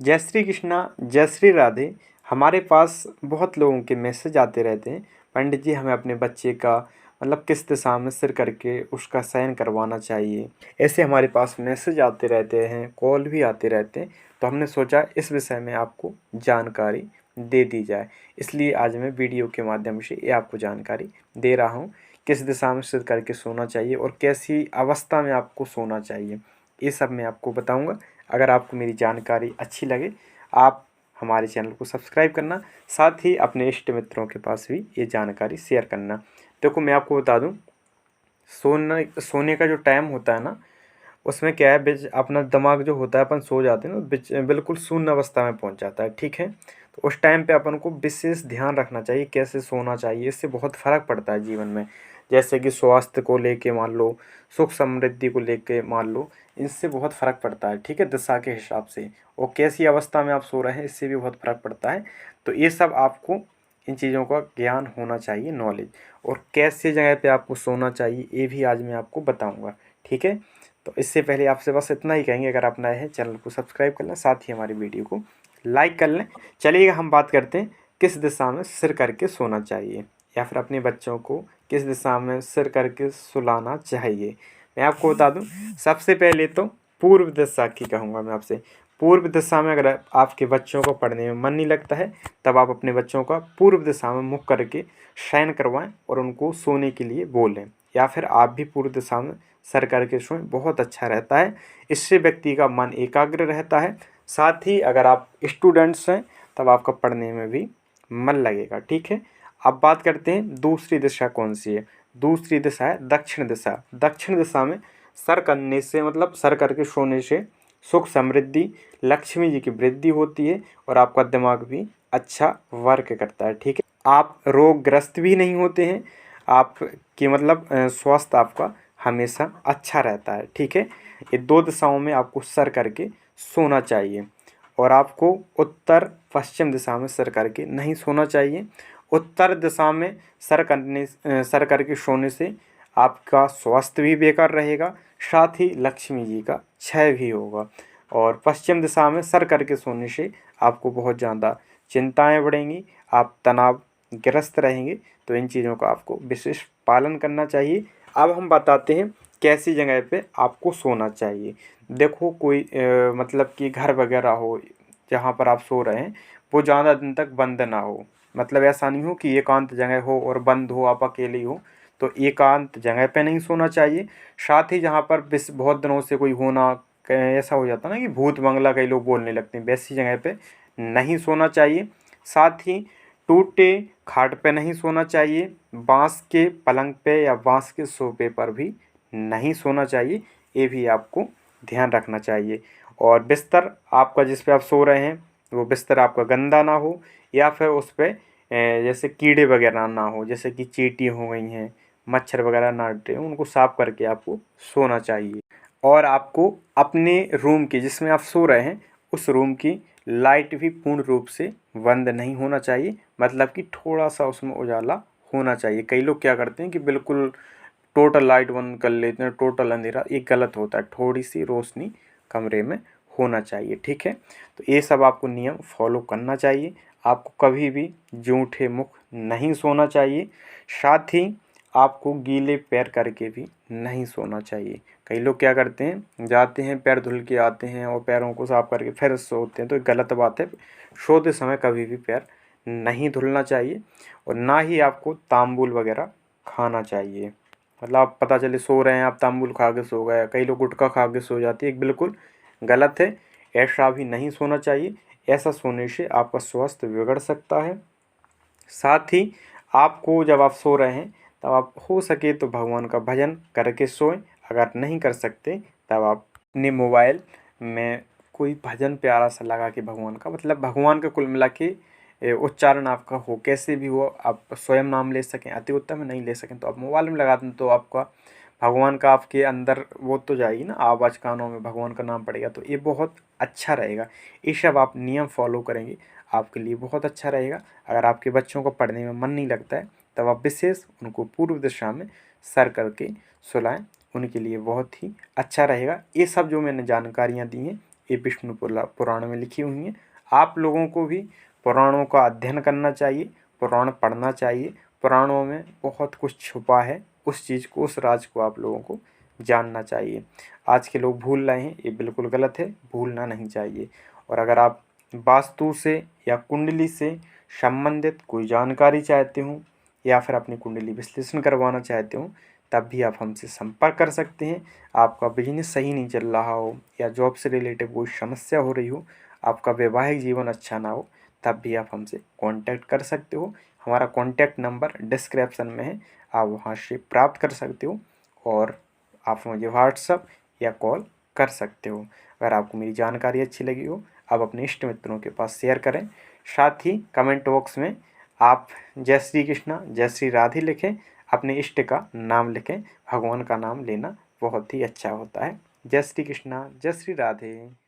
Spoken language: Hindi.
जय श्री कृष्णा, जय श्री राधे। हमारे पास बहुत लोगों के मैसेज आते रहते हैं, पंडित जी हमें अपने बच्चे का मतलब किस दिशा में सिर करके उसका शयन करवाना चाहिए। ऐसे हमारे पास मैसेज आते रहते हैं, कॉल भी आते रहते हैं। तो हमने सोचा इस विषय में आपको जानकारी दे दी जाए, इसलिए आज मैं वीडियो के माध्यम से ये आपको जानकारी दे रहा हूँ किस दिशा में सिर करके सोना चाहिए और कैसी अवस्था में आपको सोना चाहिए, ये सब मैं आपको बताऊँगा। अगर आपको मेरी जानकारी अच्छी लगे आप हमारे चैनल को सब्सक्राइब करना, साथ ही अपने इष्ट मित्रों के पास भी ये जानकारी शेयर करना। देखो मैं आपको बता दूं, सोने का जो टाइम होता है ना, उसमें क्या है, अपना दिमाग जो होता है अपन सो जाते हैं ना, बिल्कुल शून्य अवस्था में पहुंच जाता है। ठीक है, तो उस टाइम पे अपन को विशेष ध्यान रखना चाहिए कैसे सोना चाहिए। इससे बहुत फ़र्क पड़ता है जीवन में, जैसे कि स्वास्थ्य को लेके मान लो, सुख समृद्धि को लेके मान लो, इससे बहुत फ़र्क पड़ता है। ठीक है, दिशा के हिसाब से और कैसी अवस्था में आप सो रहे हैं इससे भी बहुत फ़र्क पड़ता है। तो ये सब आपको इन चीज़ों का ज्ञान होना चाहिए, नॉलेज, और कैसे जगह पे आपको सोना चाहिए ये भी आज मैं आपको बताऊंगा। ठीक है, तो इससे पहले आपसे बस इतना ही कहेंगे, अगर आप नए हैं चैनल को सब्सक्राइब कर लें, साथ ही हमारी वीडियो को लाइक कर लें। चलिएगा हम बात करते हैं किस दिशा में सिर करके सोना चाहिए, या फिर अपने बच्चों को किस दिशा में सिर करके सुलाना चाहिए। मैं आपको बता दूं, सबसे पहले तो पूर्व दिशा की कहूँगा मैं आपसे। पूर्व दिशा में अगर आपके बच्चों को पढ़ने में मन नहीं लगता है, तब आप अपने बच्चों का पूर्व दिशा में मुख करके शयन करवाएं और उनको सोने के लिए बोलें, या फिर आप भी पूर्व दिशा में सर करके सोएं, बहुत अच्छा रहता है। इससे व्यक्ति का मन एकाग्र रहता है। साथ ही अगर आप स्टूडेंट्स हैं तब आपका पढ़ने में भी मन लगेगा। ठीक है, अब बात करते हैं दूसरी दिशा कौन सी है। दूसरी दिशा है दक्षिण दिशा। दक्षिण दिशा में सर करने से मतलब सर करके सोने से सुख समृद्धि, लक्ष्मी जी की वृद्धि होती है और आपका दिमाग भी अच्छा वर्क करता है। ठीक है, आप रोगग्रस्त भी नहीं होते हैं, आपकी मतलब स्वास्थ्य आपका हमेशा अच्छा रहता है। ठीक है, ये दो दिशाओं में आपको सर करके सोना चाहिए और आपको उत्तर पश्चिम दिशा में सर करके नहीं सोना चाहिए। उत्तर दिशा में सर करके सोने से आपका स्वास्थ्य भी बेकार रहेगा, साथ ही लक्ष्मी जी का क्षय भी होगा। और पश्चिम दिशा में सर करके सोने से आपको बहुत ज़्यादा चिंताएं बढ़ेंगी, आप तनावग्रस्त रहेंगे। तो इन चीज़ों का आपको विशेष पालन करना चाहिए। अब हम बताते हैं कैसी जगह पे आपको सोना चाहिए। देखो कोई मतलब कि घर वगैरह हो जहाँ पर आप सो रहे हैं वो ज़्यादा दिन तक बंद ना हो, मतलब ऐसा नहीं हो कि एकांत जगह हो और बंद हो, आप अकेले ही हो, तो एकांत जगह पे नहीं सोना चाहिए। साथ ही जहाँ पर बहुत दिनों से कोई होना, ऐसा हो जाता ना कि भूत बंगला कई लोग बोलने लगते हैं, वैसी जगह पे नहीं सोना चाहिए। साथ ही टूटे खाट पे नहीं सोना चाहिए, बांस के पलंग पे या बांस के सोफे पर भी नहीं सोना चाहिए, ये भी आपको ध्यान रखना चाहिए। और बिस्तर आपका जिस पे आप सो रहे हैं वो बिस्तर आपका गंदा ना हो, या फिर उस पर जैसे कीड़े वगैरह ना हो, जैसे कि चींटी हो गई हैं, मच्छर वगैरह ना डे, उनको साफ करके आपको सोना चाहिए। और आपको अपने रूम की जिसमें आप सो रहे हैं उस रूम की लाइट भी पूर्ण रूप से बंद नहीं होना चाहिए, मतलब कि थोड़ा सा उसमें उजाला होना चाहिए। कई लोग क्या करते हैं कि बिल्कुल टोटल लाइट बंद कर लेते हैं, टोटल अंधेरा, ये गलत होता है। थोड़ी सी रोशनी कमरे में होना चाहिए। ठीक है, तो ये सब आपको नियम फॉलो करना चाहिए। आपको कभी भी जूठे मुख नहीं सोना चाहिए। साथ ही आपको गीले पैर करके भी नहीं सोना चाहिए। कई लोग क्या करते हैं, जाते हैं पैर धुल के आते हैं और पैरों को साफ करके फिर सोते हैं, तो ये गलत बात है। सोते समय कभी भी पैर नहीं धुलना चाहिए और ना ही आपको तांबुल वगैरह खाना चाहिए। मतलब आप पता चले सो रहे हैं, आप तांबुल खा के सो गए, कई लोग गुटखा खा के सो जाते हैं, बिल्कुल गलत है। ऐसा भी नहीं सोना चाहिए, ऐसा सोने से आपका स्वास्थ्य बिगड़ सकता है। साथ ही आपको जब आप सो रहे हैं तब आप हो सके तो भगवान का भजन करके सोएं। अगर नहीं कर सकते तब आप अपने मोबाइल में कोई भजन प्यारा सा लगा के भगवान का, मतलब भगवान का कुल मिला के उच्चारण आपका हो, कैसे भी हो, आप स्वयं नाम ले सकें, अति उत्तम है, नहीं ले सकें तो आप मोबाइल में लगा दें, तो आपका भगवान का आपके अंदर वो तो जाएगी ना, आवाज़ कानों में भगवान का नाम पड़ेगा, तो ये बहुत अच्छा रहेगा। ये सब आप नियम फॉलो करेंगे आपके लिए बहुत अच्छा रहेगा। अगर आपके बच्चों को पढ़ने में मन नहीं लगता है तब आप विशेष उनको पूर्व दिशा में सर करके सुलाएं, उनके लिए बहुत ही अच्छा रहेगा। ये सब जो मैंने जानकारियाँ दी हैं ये विष्णु पुराण में लिखी हुई हैं। आप लोगों को भी पुराणों का अध्ययन करना चाहिए, पुराण पढ़ना चाहिए। पुराणों में बहुत कुछ छुपा है, उस चीज़ को, उस राज को आप लोगों को जानना चाहिए। आज के लोग भूल रहे हैं, ये बिल्कुल गलत है, भूलना नहीं चाहिए। और अगर आप वास्तु से या कुंडली से संबंधित कोई जानकारी चाहते हो या फिर अपनी कुंडली विश्लेषण करवाना चाहते हो, तब भी आप हमसे संपर्क कर सकते हैं। आपका बिजनेस सही नहीं चल रहा हो या जॉब से रिलेटेड कोई समस्या हो रही हो, आपका वैवाहिक जीवन अच्छा ना हो, तब भी आप हमसे कांटेक्ट कर सकते हो। हमारा कांटेक्ट नंबर डिस्क्रिप्शन में है, आप वहां से प्राप्त कर सकते हो और आप मुझे व्हाट्सअप या कॉल कर सकते हो। अगर आपको मेरी जानकारी अच्छी लगी हो, आप अपने इष्ट मित्रों के पास शेयर करें। साथ ही कमेंट बॉक्स में आप जय श्री कृष्णा, जय श्री राधे लिखें, अपने इष्ट का नाम लिखें। भगवान का नाम लेना बहुत ही अच्छा होता है। जय श्री कृष्णा, जय श्री राधे।